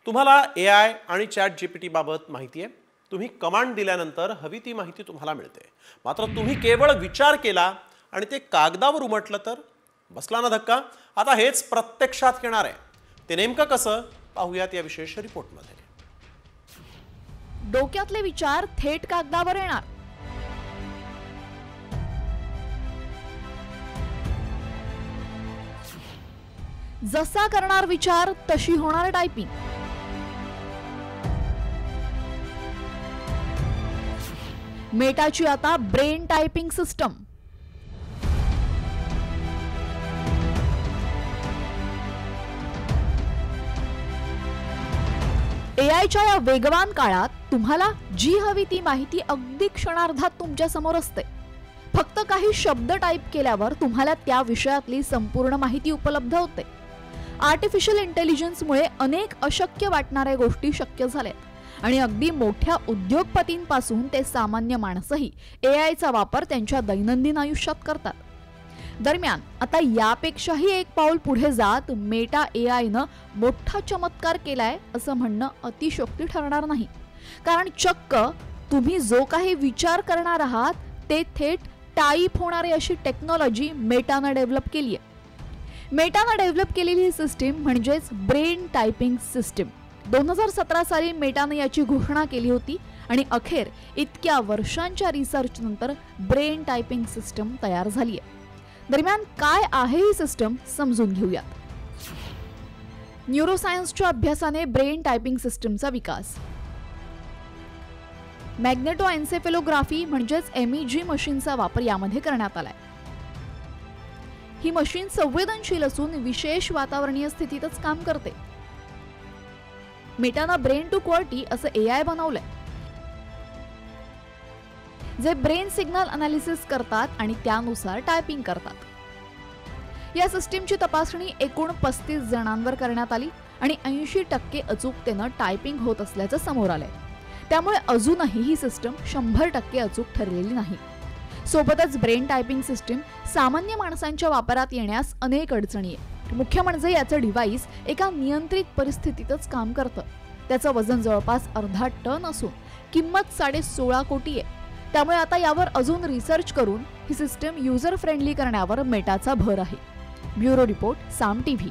तुम्हाला AI आणि ChatGPT बाबत माहिती आहे। तुम्ही कमांड दिल्यानंतर हवी ती माहिती तुम्हाला मिळते। मात्र तुम्ही केवळ विचार केला आणि ते कागदावर उमटलं तर बसला ना धक्का। आता हेच प्रत्यक्षात येणार आहे। ते नेमकं कसं पाहूयात या विशेष रिपोर्टमध्ये। डोक्यातले विचार थेट कागदावर येणार। जसा करणार विचार तशी होणार टायपिंग। मेटाची आता ब्रेन टायपिंग सिस्टम। एआयच्या या वेगवान काळात तुम्हाला जी हवी ती माहिती अगदी क्षणार्धात तुमच्या समोर असते। फक्त काही शब्द टाइप केल्यावर तुम्हाला त्या विषयातली संपूर्ण माहिती उपलब्ध होते। आर्टिफिशियल इंटेलिजन्समुळे अनेक अशक्य वाटणाऱ्या गोष्टी शक्य झाल्यात आणि अगदी मोठ्या उद्योगपतींपासून ते सामान्य माणसंही एआयचा वापर त्यांच्या दैनंदिन आयुष्यात करतात। दरम्यान आता यापेक्षाही एक पाऊल पुढे जात मेटा एआयनं मोठा चमत्कार केलाय असं म्हणणं अतिशयोक्ती ठरणार नाही। कारण चक्क तुम्ही जो काही विचार करणार आहात ते थेट टाइप होणारी अशी टेक्नॉलॉजी मेटानं डेव्हलप केली आहे। मेटानं डेव्हलप केलेली ही सिस्टीम म्हणजेच ब्रेन टायपिंग सिस्टीम। 2017 साली मेटानं याची घोषणा केली होती आणि अखेर इतक्या वर्षांच्या रिसर्च नंतर ब्रेन टायपिंग सिस्टीम तयार झाली आहे। दरम्यान काय आहे ही सिस्टम समजून घेऊयात। न्यूरोसायन्सच्या अभ्यासाने ब्रेन टायपिंग सिस्टमचा विकास। मॅग्नेटोएन्सेफेलोग्राफी म्हणजेच MEG मशीनचा वापर यामध्ये करण्यात आलाय। ही मशीन संवेदनशील असून विशेष वातावरणीय स्थितीतच काम करते। मेटानं ब्रेन टू क्वर्टी असं AI बनवलंय जे ब्रेन सिग्नल अनालिसिस करतात आणि त्यानुसार टायपिंग करतात। या सिस्टीमची तपासणी एकूण 35 जणांवर करण्यात आली आणि 80% अचूकतेनं टायपिंग होत असल्याचं समोर आलंय। त्यामुळे अजूनही ही सिस्टम 100% अचूक ठरलेली नाही। सोबतच ब्रेन टायपिंग सिस्टीम सामान्य माणसांच्या वापरात येण्यास अनेक अडचणी आहेत। मुख्य म्हणजे याचं डिव्हाइस एका नियंत्रित परिस्थितीतच काम करतं। त्याचं वजन जवळपास अर्धा टन असून किंमत 16.5 कोटी आहे। त्यामुळे आता यावर अजून रिसर्च करून ही सिस्टम युजर फ्रेंडली करण्यावर मेटाचा भर आहे। ब्युरो रिपोर्ट, साम टीव्ही।